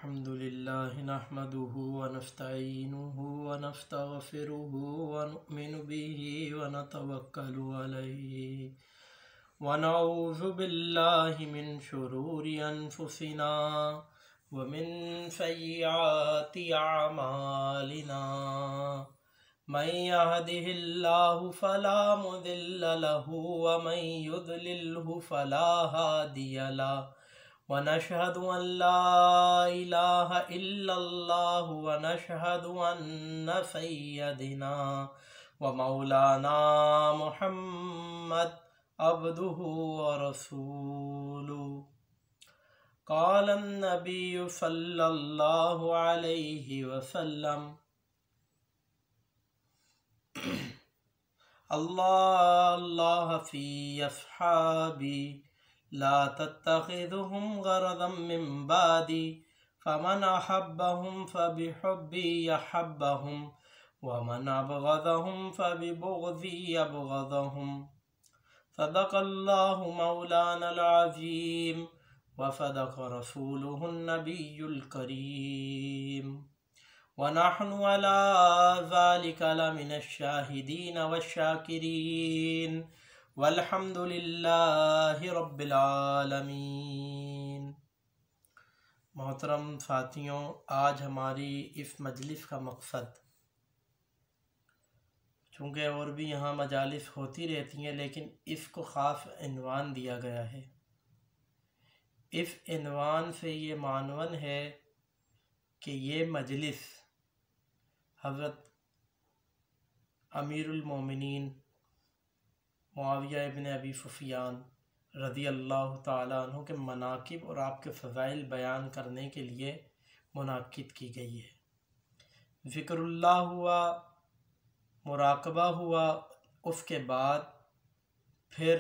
अल्हम्दुलिल्लाहि नहमदुहु व नस्तईनुहु व नस्तगफिरुहु व नु'मिनु बिही व नतवक्कलु अलैहि व नऊज़ु बिल्लाहि मिन शुरूरि अनफुसिना व मिन सय्यिआति अमालिना मन यहदिहिल्लाहु फला मुदिल्ल लहु व मन युद्लिल्हु फला हादिय लहु व नशहदु अन ला इलाहा इल्लल्लाह व नशहदु अन्न सय्यदिना व मौलाना मुहम्मद अब्दुहु व रसूलुहु। क़ाल अन्नबिय्यु सल्लल्लाहु अलैहि वसल्लम अल्लाह फी अस्हाबी ला तत्तखिज़ुहुम गरदम मिन बादी फमन अहब्बहुम फबिहुब्बी अहब्बहुम व मन अबग़ज़हुम फबिबुग़ज़ी अबग़ज़हुम। सदक़ल्लाहु मौलानल अज़ीम व सदक़ रसूलुहुन नबियुल करीम व नहनु अला ज़ालिका लमिनश शाहिदीन वश्शाकिरीन वल्हम्दुलिल्लाहि रब्बिल आलमीन। मोहतरम साथियों, आज हमारी इस मजलिस का मकसद, चूँकि और भी यहाँ मजालिस होती रहती हैं, लेकिन इसको ख़ास इन्वान दिया गया है। इस इन्वान से ये मानवन है कि ये मजलिस हज़रत अमीरुल मोमिनीन मुआविया इब्न अबी सुफ़ियान रज़ी अल्लाह ताला अन्हु के मनाकिब और आपके फ़ज़ाइल बयान करने के लिए मुनाकिद की गई है। ज़िक्रुल्लाह हुआ, मुराक़बा हुआ, उसके बाद फिर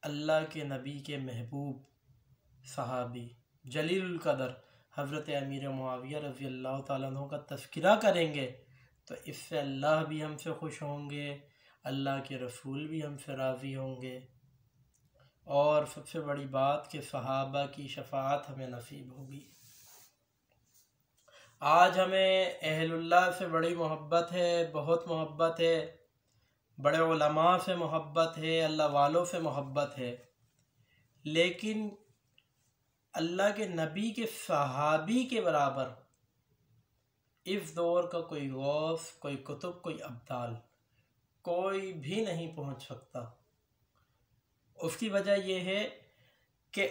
अल्लाह के नबी के महबूब सहाबी जलीलुल क़दर हज़रत अमीर मुआविया रज़ी अल्लाह ताला अन्हु का तज़किरा करेंगे, तो इससे अल्लाह भी हमसे खुश होंगे, अल्लाह के रसूल भी हमसे राज़ी होंगे, और सबसे बड़ी बात कि सहाबा की शफ़ाअत हमें नसीब होगी। आज हमें अहलुल्लाह से बड़ी मोहब्बत है, बहुत मोहब्बत है, बड़े उलमा से मोहब्बत है, अल्लाह वालों से मोहब्बत है, लेकिन अल्लाह के नबी के सहाबी के बराबर इस दौर का कोई गौस, कोई कुतुब, कोई अब्दाल कोई भी नहीं पहुंच सकता। उसकी वजह यह है कि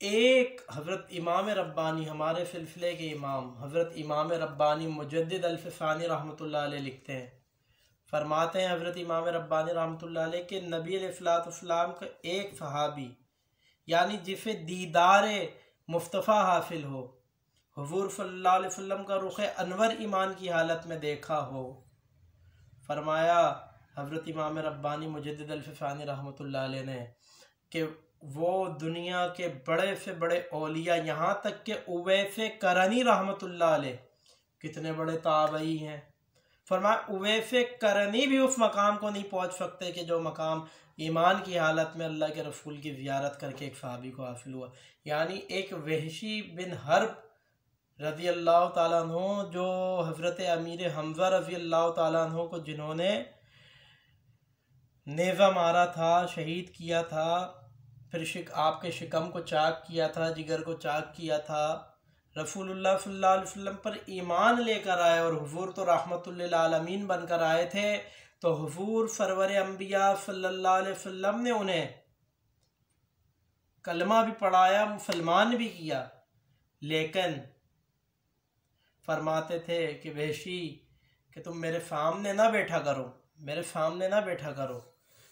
एक हज़रत इमाम रब्बानी, हमारे सिलसिले के इमाम हज़रत इमाम रब्बानी मुजद्दिद अल-फ़सानी रहमतुल्लाह अलैह लिखते हैं, फरमाते हैं हज़रत इमाम रब्बानी रहमतुल्लाह अलैह के नबी अलैहिस्सलाम का एक सहाबी, यानी जिसे दीदार मुस्तफ़ा हासिल हो, हुज़ूर सल्लल्लाहु अलैहि वसल्लम का रुख़ अनवर ईमान की हालत में देखा हो, फरमाया हज़रत इमाम रब्बानी मुजद्दिद अल-फ़सानी रहमतुल्लाह अलैह ने कि वो दुनिया के बड़े से बड़े औलिया, यहाँ तक के उवैस करनी रहमतुल्लाह अलैह कितने बड़े ताबई हैं, फरमाया उवैस करनी भी उस मकाम को नहीं पहुँच सकते कि जो मकाम ईमान की हालत में अल्लाह के रसूल की ज़ियारत करके एक सहाबी को हासिल हुआ। यानी एक वहशी बिन हर्ब रज़ी अल्लाह ताला अन्हु, जो हज़रत अमीर हमज़ा रज़ी अल्लाह ताला अन्हु को जिन्होंने नेज़ा मारा था, शहीद किया था, फिर आपके शिकम को चाक किया था, जिगर को चाक किया था, रसूलुल्लाह सल्लल्लाहु अलैहि वसल्लम पर ईमान लेकर आए और हुज़ूर तो रहमतुल लिल आलमीन बनकर आए थे, तो हुज़ूर सरवर अंबिया सल्लल्लाहु अलैहि वसल्लम ने उन्हें कलमा भी पढ़ाया, मुसलमान भी किया, लेकिन फरमाते थे कि वहशी कि तुम मेरे सामने ना बैठा करो, मेरे सामने ना बैठा करो,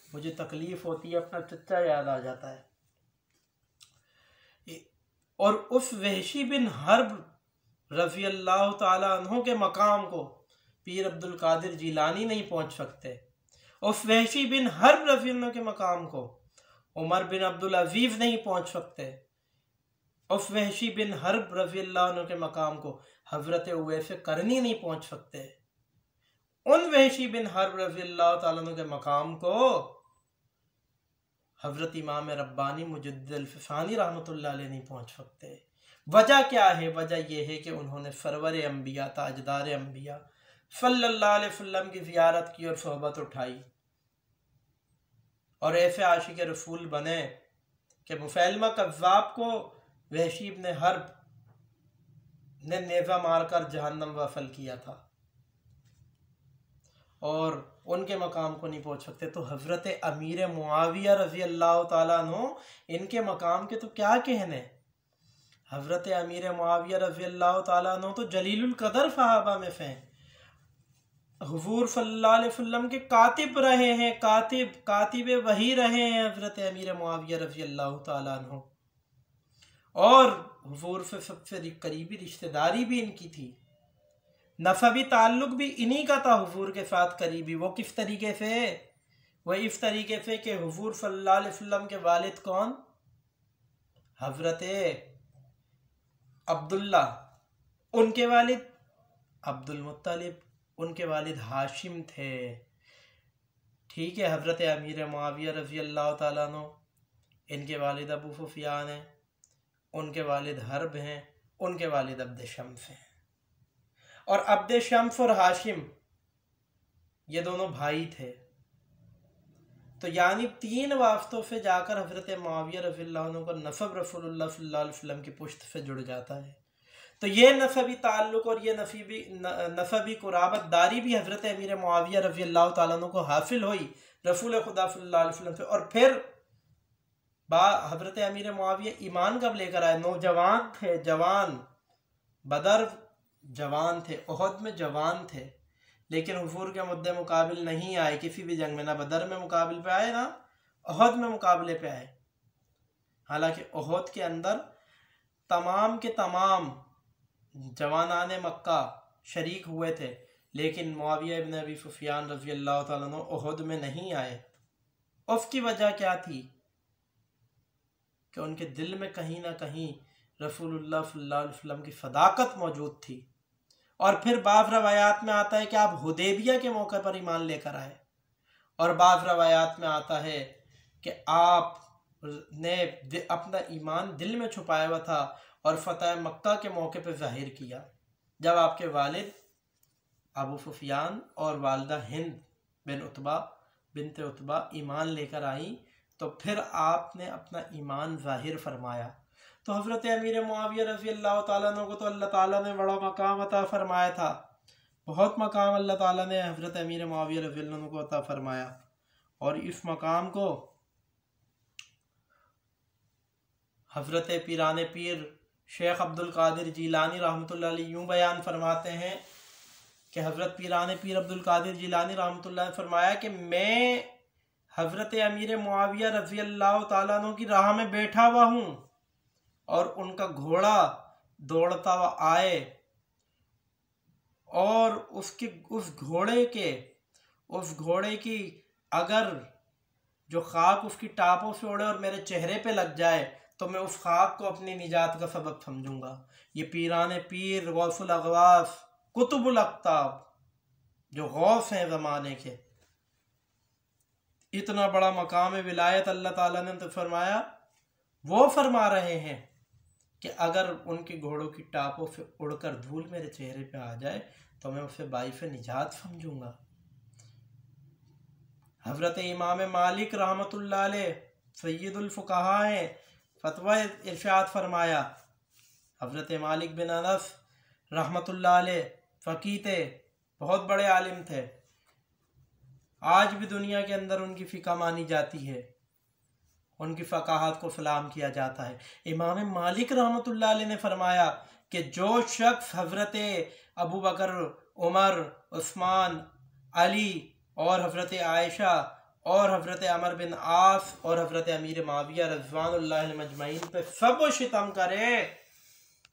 मुझे तकलीफ़ होती है, अपना चच्चा याद आ जाता है। और उस वहशी बिन हर्ब रज़ी अल्लाह ताला अन्हु के मकाम को पीर अब्दुल कादिर जिलानी नहीं पहुँच सकते। उस वहशी बिन हर्ब रज़ी अल्लाह के मकाम को उमर बिन अब्दुल अजीज़ नहीं पहुँच सकते। उस वहशी बिन हर्ब रज़ी अल्लाह के मकाम को हज़रत उवैस करनी नहीं पहुँच सकते। उन वहशी बिन हर्ब रज़ी अल्लाह ताला अन्हु के मकाम को हज़रत इमाम रब्बानी मुजद्दिद अल-फ़सानी रहमतुल्लाह अलैह नहीं पहुँच सकते। वजह क्या है? वजह यह है कि उन्होंने सरवर अंबिया, ताजदार अंबिया सल्लल्लाहु अलैहि वसल्लम की ज़ियारत की और सोहबत उठाई, और ऐसे आशिक रसूल बने कि मुसैलमा कज़्ज़ाब को वहशी इब्न हर्ब ने नेज़ा मारकर जहन्नम वसल किया था, और उनके मकाम को नहीं पहुंच सकते। तो हज़रत अमीर मुआविया रज़ी अल्लाह ताला अन्हु, इनके मकाम के तो क्या कहने। हज़रत अमीर मुआविया रज़ी अल्लाह ताला अन्हु तो जलीलुल कदर सहाबा में से हैं, हुजूर सल्लल्लाहु अलैहि वसल्लम के कातिब रहे हैं, कातिब वही रहे हैं हज़रत अमीर मुआविया रज़ी अल्लाह ताला अन्हु, और हुजूर से सबसे करीबी रिश्तेदारी भी इनकी थी, नसबी ताल्लुक भी इन्हीं का था हुजूर के साथ करीबी। वो किस तरीके से? वह इस तरीके से कि हुजूर सल्लल्लाहु अलैहि वसल्लम के वालिद कौन? हज़रत अब्दुल्ला, उनके वालिद अब्दुल मुत्तलिब, उनके वालिद हाशिम थे। ठीक है, हज़रत अमीर मुआविया रज़ी अल्लाह ताला अन्हु, इनके वालिद अबू सुफियान हैं, उनके वालिद हर्ब हैं, उनके वालिद अब्द शम्स हैं, और अब्द शम्स और हाशिम ये दोनों भाई थे। तो यानी 3 वास्तों से जाकर हज़रत मुआविया रज़ी अल्लाह अन्हु का नसब रसूलुल्लाह सल्लल्लाहु अलैहि वसल्लम की पुश्त से जुड़ जाता है। तो ये नसबी ताल्लुक और ये नसबी कुराबतदारी भी हज़रत अमीर मुआविया रज़ी अल्लाह ताला अन्हु को हासिल हुई रसूल खुदा सल्लल्लाहु अलैहि वसल्लम से। और फिर हज़रत अमीर मुआविया ईमान कब लेकर आए? नौजवान थे, जवान, बदर जवान थे, उहद में जवान थे, लेकिन हुजूर के मुद्दे मुकाबिल नहीं आए किसी भी जंग में, ना बदर में मुकाबले पे आए, ना उहद में मुकाबले पे आए। हालांकि उहद के अंदर तमाम के तमाम जवानाने मक्का शरीक हुए थे, लेकिन मुआविया इब्न अबी सुफियान रज़ी अल्लाह ताला अन्हु उहद में नहीं आए। उसकी वजह क्या थी? कि उनके दिल में कहीं ना कहीं रसूलुल्लाह सल्लल्लाहु अलैहि वसल्लम की सदाकत मौजूद थी। और फिर बाज़ रवायात में आता है कि आप हुदैबिया के मौके पर ईमान लेकर आए, और बाज़ रवायात में आता है कि आप ने अपना ईमान दिल में छुपाया हुआ था और फतह मक्का के मौके पर जाहिर किया, जब आपके वालिद अबू सुफियान और वालदा हिंद बिनते उतबा ईमान लेकर आई, तो फिर आपने अपना ईमान जाहिर फरमाया। तो हज़रत अमीर मुआविया रज़ी अल्लाह ताला अन्हु को तो अल्लाह ताला ने बड़ा मकाम अता फरमाया था, बहुत मकाम अल्लाह ताला ने हज़रत अमीर मुआविया रज़ी अल्लाह अन्हु को अता फरमाया। और इस मकाम को हज़रत पीराने पीर शेख अब्दुल कादिर जिलानी रहमतुल्लाह अलैह यूँ बयान फरमाते हैं कि हज़रत पीराने पीर अब्दुल कादिर जिलानी रहमतुल्लाह ने फरमाया कि मैं हज़रत अमीर मुआविया रज़ी अल्लाह ताला अन्हु की राह में बैठा हुआ हूँ, और उनका घोड़ा दौड़ता हुआ आए, और उस घोड़े की अगर जो खाक उसकी टापों से उड़े और मेरे चेहरे पे लग जाए, तो मैं उस खाक को अपनी निजात का सबब समझूंगा। ये पीराने पीर गौसुल अगवास कुतुबुल अक्ताब जो गौस हैं ज़माने के, इतना बड़ा मकाम विलायत अल्लाह ताला ने तो फरमाया, वो फरमा रहे हैं कि अगर उनके घोड़ों की टापों से उड़कर धूल मेरे चेहरे पे आ जाए तो मैं उसे बाइफ़ निजात समझूंगा। हज़रत इमाम मालिक रहमतुल्लाह अलैह सय्यदुल फुक़हा हैं, फतवा इरशाद फरमाया। हज़रत मालिक बिन अनस रहमतुल्लाह अलैह फ़क़ीह थे, बहुत बड़े आलिम थे, आज भी दुनिया के अंदर उनकी फ़िक़ा मानी जाती है, उनकी फ़क़ाहत को सलाम किया जाता है। इमाम मालिक रहमतुल्लाह अलैह ने फरमाया कि जो शख्स हज़रत अबू बकर, उमर, उस्मान, अली और हज़रत आयशा और हज़रत अमर बिन आस और हज़रत अमीर मुआविया रज़वानुल्लाह अलैहिम अजमईन पे सब शितम करे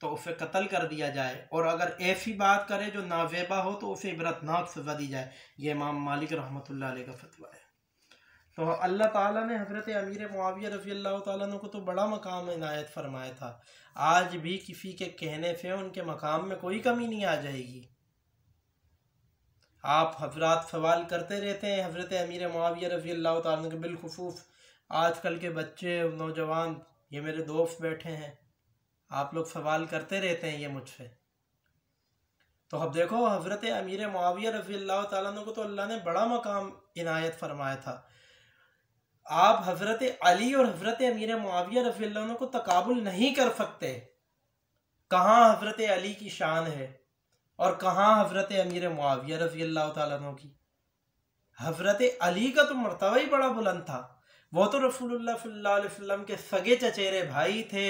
तो उसे कत्ल कर दिया जाए, और अगर ऐसी बात करे जो नाज़ेबा हो तो उसे इबरतनाक सज़ा दी जाए। ये इमाम मालिक रहमतुल्लाह अलैह का फतवा है। तो अल्लाह ताला ने हज़रत अमीर मुआविया रज़ी अल्लाह ताला अन्हु को तो बड़ा मकाम इनायत फरमाया था। आज भी किसी के कहने से उनके मकाम में कोई कमी नहीं आ जाएगी। आप हज़रात सवाल करते रहते हैं हज़रत अमीर मुआविया रज़ी अल्लाह ताला अन्हु के, बिलखुसूस आजकल के बच्चे नौजवान, ये मेरे दोस्त बैठे हैं, आप लोग सवाल करते रहते हैं ये मुझसे। तो अब देखो, हज़रत अमीर मुआविया रज़ी अल्लाह ताला अन्हु को तो अल्लाह ने बड़ा मकाम इनायत फरमाया था। आप हज़रत अली और हज़रत अमीर मुआविया रज़ी अल्लाह अन्हु को तकाबुल नहीं कर सकते। कहाँ हज़रत अली की शान है और कहाँ हज़रत अमीर मुआविया रज़ी अल्लाह ताला अन्हु की। हज़रत अली का तो मर्तबा ही बड़ा बुलंद था। वो तो रसूलुल्लाह सल्लल्लाहु अलैहि वसल्लम के सगे चचेरे भाई थे,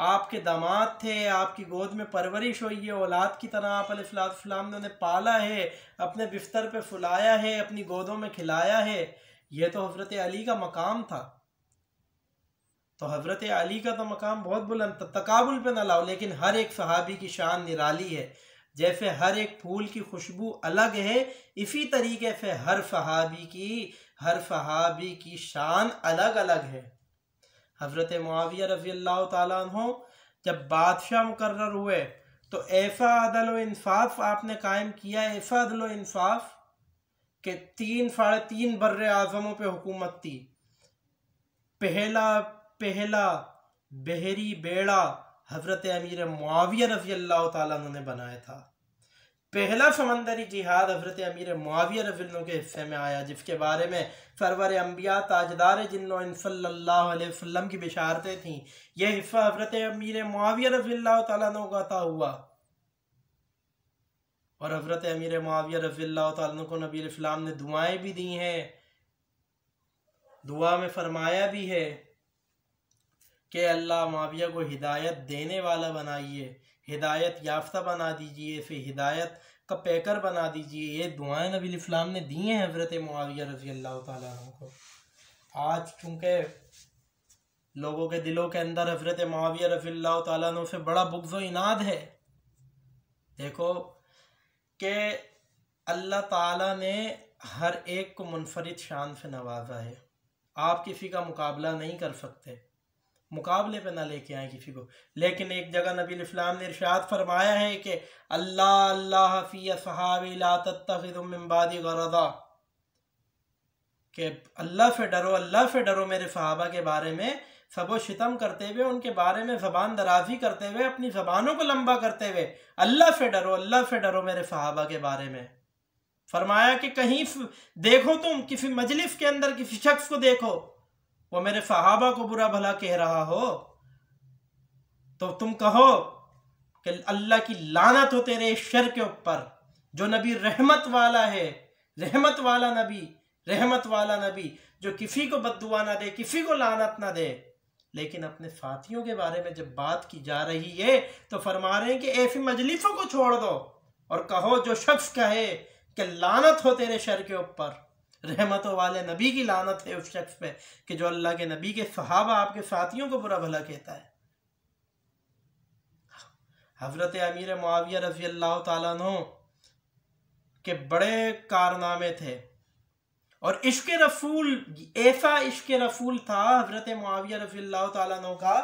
आपके दामाद थे, आपकी गोद में परवरिश हुई है, औलाद की तरह आप अलैहिस्सलाम ने उन्हें पाला है, अपने बिस्तर पे फुलाया है, अपनी गोदों में खिलाया है। ये तो हज़रत अली का मकाम था। तो हज़रत अली का तो मकाम बहुत बुलंद था, तकाबुल पे ना लाओ। लेकिन हर एक सहाबी की शान निराली है। जैसे हर एक फूल की खुशबू अलग है, इसी तरीके से हर सहाबी की शान अलग अलग है। हज़रत मुआविया रज़ी अल्लाह ताला अन्हु जब बादशाह मुकर्रर हुए तो ऐसा अदल व इंसाफ आपने कायम किया, ऐसा अदल व इंसाफ कि 3 बर्रे आज़मों पे हुकूमत थी। पहला बहरी बेड़ा हज़रत अमीर मुआविया रज़ी अल्लाह ताला अन्हु ने बनाया था। पहला समंदरी जिहाद हज़रत अमीर मुआविया रज़ी अल्लाह के हिस्से में आया, जिसके बारे में सरवर अंबिया ताजदार जिन्नो इन सल्लल्लाहु अलैहि वसल्लम की बिशारतें थीं। यह हिस्सा हज़रत अमीर मुआविया रज़ी अल्लाह ताला अन्हु का अता हुआ और हज़रत अमीर मुआविया रज़ी अल्लाह ताला अन्हु को नबी इस्लाम ने दुआएं भी दी हैं। दुआ में फरमाया भी है कि अल्लाह मुआविया को हिदायत देने वाला बनाइए, हिदायत याफ्ता बना दीजिए, फिर हिदायत का पैकर बना दीजिए। ये दुआएं नबी इस्लाम ने दी हैं हज़रत मुआविया रज़ी अल्लाह ताला अन्हु को। आज चूँकि लोगों के दिलों के अंदर हज़रत मुआविया रज़ी अल्लाह ताला अन्हु से बड़ा बुग़्ज़ व इनाद है। देखो कि अल्लाह ताला ने हर एक को मुनफरिद शान से नवाजा है। आप किसी का मुकाबला नहीं कर सकते, मुकाबले पे ना लेके आए किसी को। लेकिन एक जगह नबी इस्लाम ने इरशाद फरमाया है कि अल्लाह अल्लाह फी असहाबी ला तत्तखिज़ू मिन बादी गरदा, कि अल्लाह से डरो मेरे सहाबा के बारे में सबो शितम करते हुए, उनके बारे में ज़बान दराजी करते हुए, अपनी ज़बानों को लंबा करते हुए अल्लाह से डरो मेरे सहाबा के बारे में। फरमाया कि कहीं देखो, तुम किसी मजलिस के अंदर किसी शख्स को देखो वो मेरे सहाबा को बुरा भला कह रहा हो, तो तुम कहो कि अल्लाह की लानत हो तेरे शर के ऊपर, जो नबी रहमत वाला है, रहमत वाला नबी जो किसी को बद्दुआ ना दे, किसी को लानत ना दे। लेकिन अपने साथियों के बारे में जब बात की जा रही है तो फरमा रहे हैं कि ऐसी मजलिसों को छोड़ दो और कहो जो शख्स कहे कि लानत हो तेरे शर के ऊपर, रहमतों वाले नबी की लानत है उस शख्स पे कि जो अल्लाह के नबी के सहाबा आपके साथियों को बुरा भला कहता है। हज़रत अमीर मुआविया रज़ी अल्लाह ताला अन्हु के बड़े कारनामे थे और इश्क रसूल, ऐसा इश्क रसूल था हज़रत मुआविया रज़ी अल्लाह ताला अन्हु का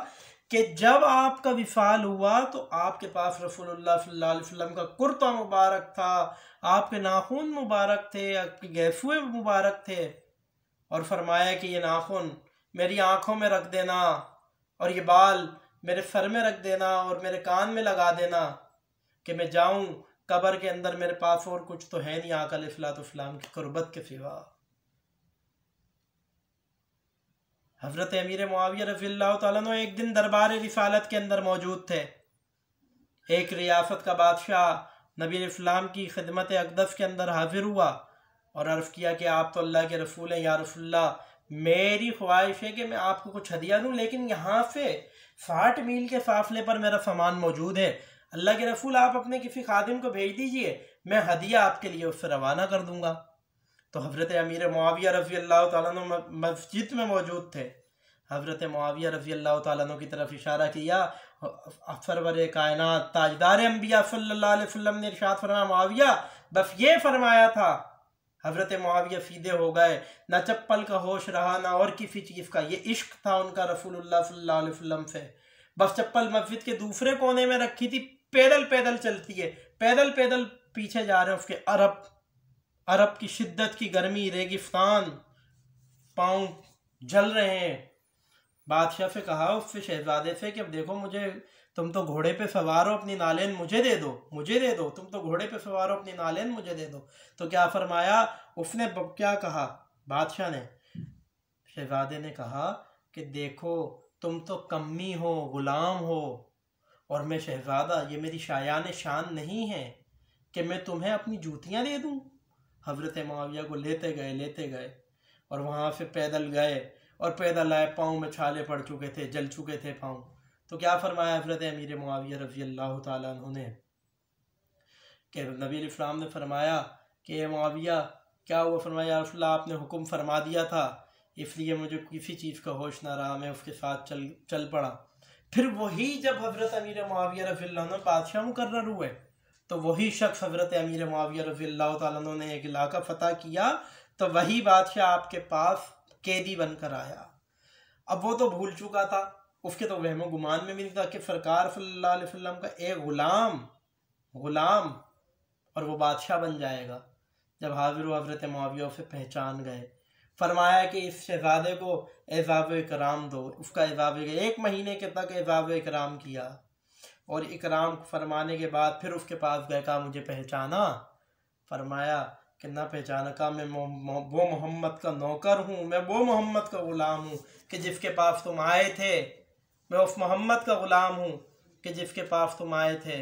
कि जब आपका विसाल हुआ तो आपके पास रसूलुल्लाह सल्लल्लाहु अलैहि वसल्लम का कुर्ता मुबारक था, आपके नाखून मुबारक थे, आपके गैफुए मुबारक थे, और फरमाया कि ये नाखून मेरी आँखों में रख देना और ये बाल मेरे सर में रख देना और मेरे कान में लगा देना कि मैं जाऊं कब्र के अंदर, मेरे पास और कुछ तो है नहीं आका अलैहिस्सलाम की कुर्बत के सिवा। हज़रत अमीर मुआविया रज़ी अल्लाह ताला अन्हु एक दिन दरबार रिसालत के अंदर मौजूद थे। एक रियासत का बादशाह नबी इस्लाम की खिदमत अक़दस के अंदर हाजिर हुआ और अर्ज़ किया कि आप तो अल्लाह के रसूल हैं, या रसूलल्लाह, मेरी ख्वाहिश है कि मैं आपको कुछ हदिया दूँ, लेकिन यहाँ से 60 मील के फासले पर मेरा सामान मौजूद है। अल्लाह के रसूल, आप अपने किसी खादिम को भेज दीजिए, मैं हदिया आपके लिए उससे रवाना कर दूंगा। तो हज़रत अमीर मुआविया रज़ी अल्लाह ताला अन्हु मस्जिद में मौजूद थे। हज़रत मुआविया रज़ी अल्लाह ताला अन्हु की तरफ इशारा किया। सरवर कायनात ताजदार अंबिया सल्लल्लाहु अलैहि वसल्लम ने इरशाद फरमाया, मुआविया बस ये फरमाया था। हज़रत मुआविया सीधे हो गए, ना चप्पल का होश रहा ना और किसी चीज़ का। ये इश्क था उनका रसूलुल्लाह सल्लल्लाहु अलैहि वसल्लम से। बस चप्पल मस्जिद के दूसरे कोने में रखी थी, पैदल चलती है, पैदल पीछे जा रहे हैं उसके। अरब की शिद्दत की गर्मी, रेगिस्तान, पाँव जल रहे हैं। बादशाह से कहा उससे, शहजादे से, कि अब देखो मुझे तुम तो घोड़े पे सवार हो, अपनी नालेन मुझे दे दो, मुझे दे दो, तुम तो घोड़े पे सवार हो, अपनी नालेन मुझे दे दो। तो क्या फरमाया उसने, क्या कहा बादशाह ने, शहजादे ने कहा कि देखो तुम तो कम्मी हो, गुलाम हो, और मैं शहजादा, ये मेरी शायान शान नहीं है कि मैं तुम्हें अपनी जूतियां दे दूं। हजरत मुआविया को लेते गए और वहां से पैदल गए, और पैदल आए, पाँव में छाले पड़ चुके थे, जल चुके थे पाँव। तो क्या फरमाया हजरत अमीर मुआविया रज़ी अल्लाह ताला अन्हु ने कि नबी इस्लाम ने फरमाया कि मुआविया क्या हुआ? फरमाया या रसूलल्लाह, आपने हुक्म फरमा दिया था, इसलिए मुझे किसी चीज़ का होश ना रहा, मैं उसके साथ चल पड़ा। फिर वही जब हजरत अमीर मुआविया रज़ी अल्लाह अन्हु बादशाह मुकर्रर हुए, तो वही शख्स हजरत अमीर मुआविया रज़ी अल्लाह ताला अन्हु ने एक इलाका फतह किया, तो वही बादशाह आपके पास कैदी बनकर आया। अब वो तो भूल चुका था, उसके तो वहमो गुमान में भी नहीं था कि सरकार सल्लल्लाहु अलैहि वसल्लम का एक गुलाम और वो बादशाह बन जाएगा। जब हाजिर हजरत मुआविया से पहचान गए, फरमाया कि इस शहजादे को एजाज़ इकराम दो। उसका एजाज़ 1 महीने के तक एजाज़ इकराम किया, और इकराम फरमाने के बाद फिर उसके पास गए, कहा मुझे पहचाना? फरमाया कि ना पहचाना। कहा मैं वो मोहम्मद का नौकर हूँ, मैं वो मोहम्मद का ग़ुलाम हूँ कि जिसके पास तुम आए थे, मैं उस मोहम्मद का ग़ुलाम हूँ कि जिसके पास तुम आए थे,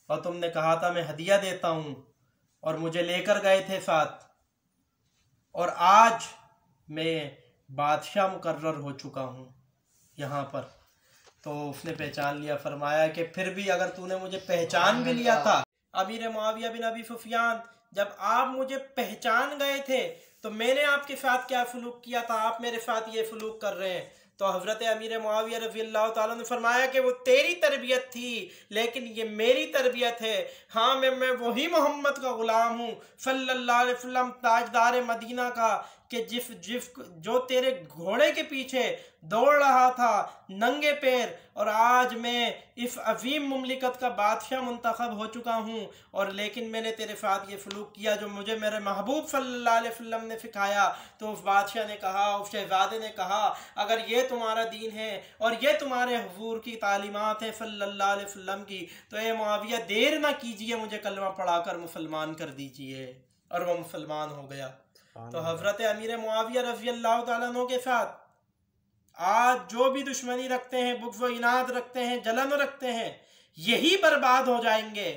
और तुमने कहा था मैं हदिया देता हूँ, और मुझे लेकर गए थे साथ, और आज मैं बादशाह मुकर्रर हो चुका हूँ यहाँ पर। तो उसने पहचान लिया। फरमाया कि फिर भी अगर तूने मुझे पहचान भी लिया था, अमीर मुआविया बिन अबी सुफियान, जब आप मुझे पहचान गए थे तो मैंने आपके साथ क्या सलूक किया था, आप मेरे साथ ये सलूक कर रहे हैं। तो हज़रत अमीर मुआविया रज़ी अल्लाह ताला ने फरमाया कि वो तेरी तरबियत थी, लेकिन ये मेरी तरबियत है। हाँ, मैं वही मोहम्मद का ग़ुलाम हूँ सल्लल्लाहु अलैहि वसल्लम, ताजदार मदीना का, कि जिस जो तेरे घोड़े के पीछे दौड़ रहा था नंगे पैर, और आज मैं इस अजीम मुमलिकत का बादशाह मुंतखब हो चुका हूँ, और लेकिन मैंने तेरे साथ ये सलूक किया जो मुझे मेरे महबूब सल्लल्लाहु अलैहि वसल्लम ने सिखाया। तो उस बादशाह ने कहा, उस शहजादे ने कहा, अगर ये तुम्हारा दीन है और ये तुम्हारे हुजूर की तालीमात है सल्लल्लाहु अलैहि वसल्लम की, तो ए मुआविया देर ना कीजिए, मुझे कलमा पढ़ाकर मुसलमान कर दीजिए। और वह मुसलमान हो गया। तो हजरत अमीर मुआविया रज़ी अल्लाह ताला अन्हु के साथ आज जो भी दुश्मनी रखते हैं, बुग़्ज़ व इनाद रखते हैं, जलन रखते हैं, यही बर्बाद हो जाएंगे।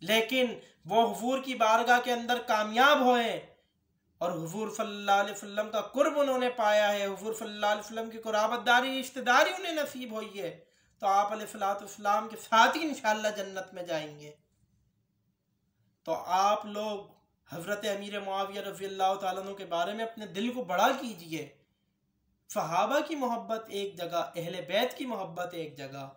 लेकिन वो हुजूर की बारगाह के अंदर कामयाब होए और हुजूर सल्लल्लाहु अलैहि वसल्लम का कुर्ब उन्होंने पाया है, हुजूर सल्लल्लाहु अलैहि वसल्लम की कुराबतदारी, रिश्तेदारी उन्हें नसीब हुई है, तो आप अलैहिस्सलाम के साथ ही इंशाअल्लाह जन्नत में जाएंगे। तो आप लोग हज़रत अमीर मुआविया रज़ी अल्लाह ताला अन्हु के बारे में अपने दिल को बड़ा कीजिए। सहाबा की मोहब्बत एक जगह, अहले बैत की मोहब्बत एक जगह।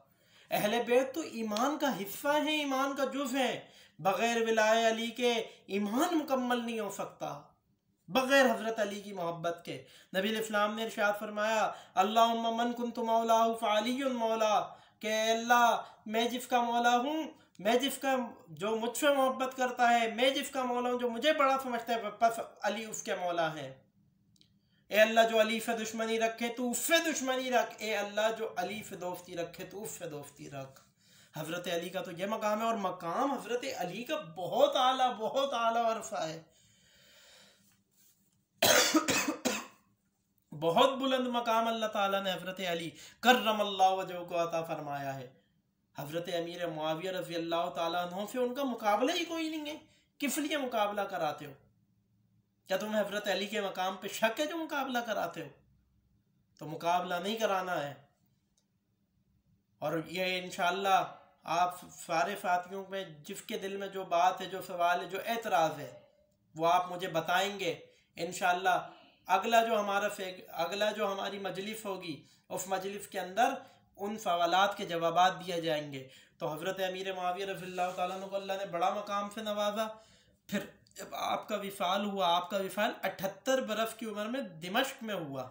अहले बैत तो ईमान का हिस्सा है, ईमान का जुज़ है। बग़ैर विलाय अली के ईमान मुकम्मल नहीं हो सकता, बग़ैर हज़रत अली की मोहब्बत के। नबी इस्लाम ने इरशाद फरमाया, अल्लाहुम्मा मन कुन्तु मौलाहु फ़अलियुन मौला, के अल्लाह मैं जिसका मौला हूँ, मैं जिसका, जो मुझसे मोहब्बत करता है, मैं जिसका मौला हूँ, जो मुझे बड़ा समझता है, बस अली उसके मौला है। ए अल्लाह जो अली से दुश्मनी रखे तो उससे दुश्मनी रख, ए अल्लाह जो अली से दोस्ती रखे तो उससे दोस्ती रख। हज़रत अली का तो ये मकाम है, और मकाम हज़रत अली का बहुत आला, बहुत आला अरफा है, बहुत बुलंद मकाम अल्लाह ताला ने हज़रत अली कर्रमल्लाहु वजहहू को अता फरमाया है। हज़रत अमीर मुआविया रज़ी अल्लाह ताला अन्हु से उनका मुकाबला ही कोई नहीं है। किस लिए मुकाबला कराते हो? क्या तुम्हें हज़रत अली के मकाम पे शक है जो मुकाबला कराते हो? तो मुकाबला नहीं कराना है। और ये इंशाअल्लाह आप सारे साथियों में जिसके दिल में जो बात है, जो सवाल है, जो एतराज़ है, वो आप मुझे बताएंगे इंशाअल्लाह। अगला जो हमारी मजलिस होगी, उस मजलिस के अंदर उन सवालात के जवाबात दिए जाएंगे। तो हज़रत अमीर मुआविया रज़ी अल्लाह ताला अन्हु को अल्लाह ने बड़ा मकाम से नवाजा। फिर जब आपका विसाल हुआ, आपका विसाल 78 बरस की उम्र में दिमश्क में हुआ,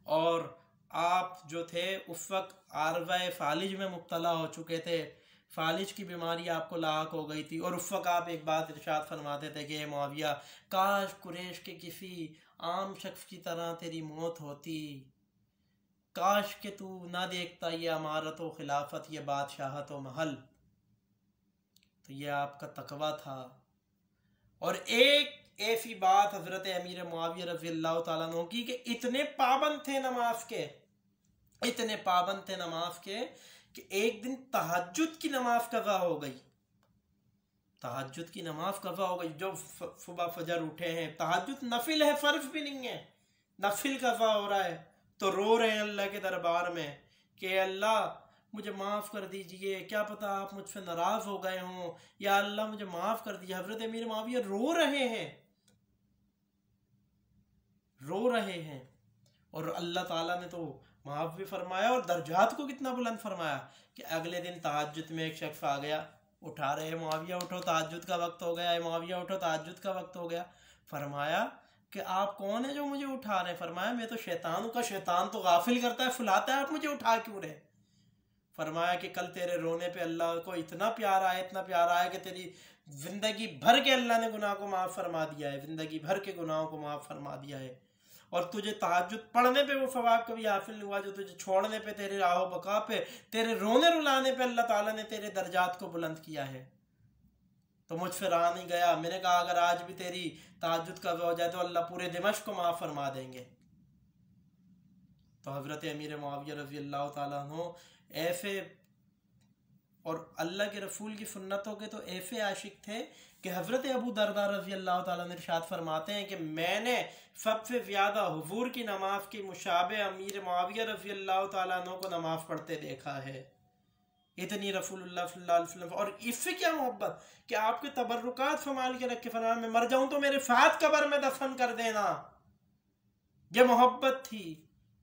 और आप जो थे उस वक्त आरज़ाए फालिज में मुब्तला हो चुके थे, फालिज की बीमारी आपको लाहक हो गई थी। और उस वक्त आप एक बात इरशाद फरमाते थे कि मुआविया, काश कुरैश के किसी आम शख्स की तरह तेरी मौत होती, काश के तू ना देखता ये अमारत व खिलाफत, ये बादशाहत व महल। तो ये आपका तकवा था। और एक ऐसी बात हजरत अमीर मुआविया रज़ी अल्लाह तआला अन्हु की कि इतने पाबंद थे नमाज के, इतने पाबंद थे नमाज के कि एक दिन तहज्जुद की नमाज कज़ा हो गई। तहज्जुद की नमाज कज़ा हो गई। जो सुबह फजर उठे हैं, तहज्जुद नफिल है, फर्ज भी नहीं है, नफिल कज़ा हो रहा है, तो रो रहे हैं अल्लाह के दरबार में कि अल्लाह मुझे माफ़ कर दीजिए, क्या पता आप मुझसे नाराज़ हो गए हों, या अल्लाह मुझे माफ़ कर दीजिए। हज़रत अमीर मुआविया रो रहे हैं, रो रहे हैं। और अल्लाह ताला ने तो माफ़ भी फरमाया और दर्जात को कितना बुलंद फरमाया कि अगले दिन तहज्जुद में एक शख्स आ गया, उठा रहे मुआविया उठो तहज्जुद का वक्त हो गया है, मुआविया उठो तहज्जुद का वक्त हो गया। फरमाया कि आप कौन है जो मुझे उठा रहे हैं? फरमाया मैं तो शैतान हूँ। का शैतान तो गाफिल करता है, फुलाता है, आप मुझे उठा क्यों रहे? फरमाया कि कल तेरे रोने पे अल्लाह को इतना प्यार आया, इतना प्यार आया कि तेरी जिंदगी भर के अल्लाह ने गुनाह को माफ़ फरमा दिया है, जिंदगी भर के गुनाहों को माफ़ फरमा दिया है। और तुझे तहज्जुद पढ़ने पे वो सवाब कभी हासिल नहीं हुआ जो तुझे छोड़ने पे, तेरे राहो बका पे, तेरे रोने रुलाने पे अल्लाह ताला ने तेरे दर्जात को बुलंद किया है। तो मुझसे रहा नहीं गया, मैंने कहा अगर आज भी तेरी तहज्जुद का हो जाए तो अल्लाह पूरे दिमश्क को माफ़ फरमा देंगे। तो हज़रत अमीर मुआविया रज़ी अल्लाह तआला अन्हु ऐसे, और अल्लाह के रसूल की सुन्नतों के तो ऐसे आशिक थे कि हज़रत अबू दरदा रज़ी अल्लाह तआला अन्हु इरशाद फरमाते हैं कि मैंने सबसे ज़्यादा हुजूर की नमाज की मुशाबे अमीर मुआविया रज़ी अल्लाह तआला अन्हु को नमाज पढ़ते देखा है। इतनी रसूलुल्लाह सल्लल्लाहु अलैहि वसल्लम। और इससे क्या मोहब्बत कि आपके तबर्रुकात संभाल के रखे, फरमाया मैं मर जाऊं तो मेरे साथ कब्र में दफन कर देना। ये मोहब्बत थी,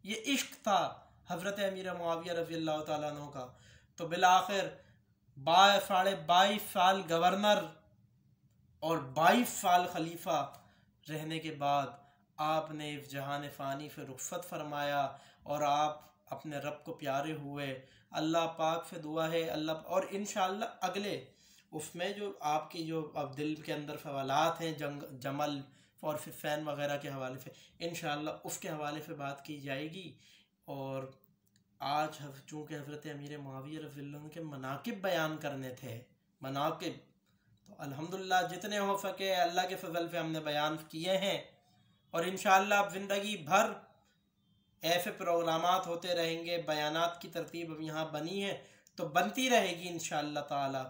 ये इश्क था हज़रत अमीर मुआविया रज़ी अल्लाह तआला अन्हु का। तो बिलाखिर 22 साल गवर्नर और 22 साल खलीफा रहने के बाद आपने इस जहान फ़ानी से रुखसत फरमाया और आप अपने रब को प्यारे हुए। अल्लाह पाक से दुआ है अल्लाह, और इंशाअल्लाह अगले उसमें जो आपकी जो अब दिल के अंदर सवालात हैं जमल और फ़ैन वगैरह के हवाले से, इंशाअल्लाह उसके हवाले से बात की जाएगी। और आज चूँकि हज़रत अमीर मुआविया रज़ियल्लाहु अन्हु के मनाकिब बयान करने थे, मनाकिब, तो अल्हम्दुलिल्लाह जितने हो सके अल्लाह के फजल से हमने बयान किए हैं। और इंशाअल्लाह अब ज़िंदगी भर ऐसे प्रोग्रामात होते रहेंगे, बयानात की तरतीब अब यहाँ बनी है तो बनती रहेगी इंशाअल्लाह ताला।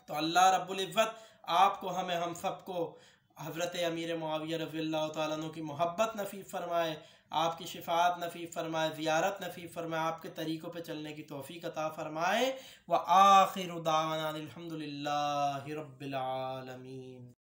तो अल्लाह रब्बुल इज़्ज़त आपको, हमें, हम सबको हज़रत अमीर मुआविया रज़ियल्लाहु तआला अन्हु की मोहब्बत नसीब फरमाए, आपकी शिफ़ात नसीब फरमाए, ज़ियारत नसीब फरमाए, आपके तरीक़ों पे चलने की तौफ़ीक़ अता फरमाए। व आखिरु दावाना अनिल हम्दुलिल्लाहि रब्बिल आलमीन।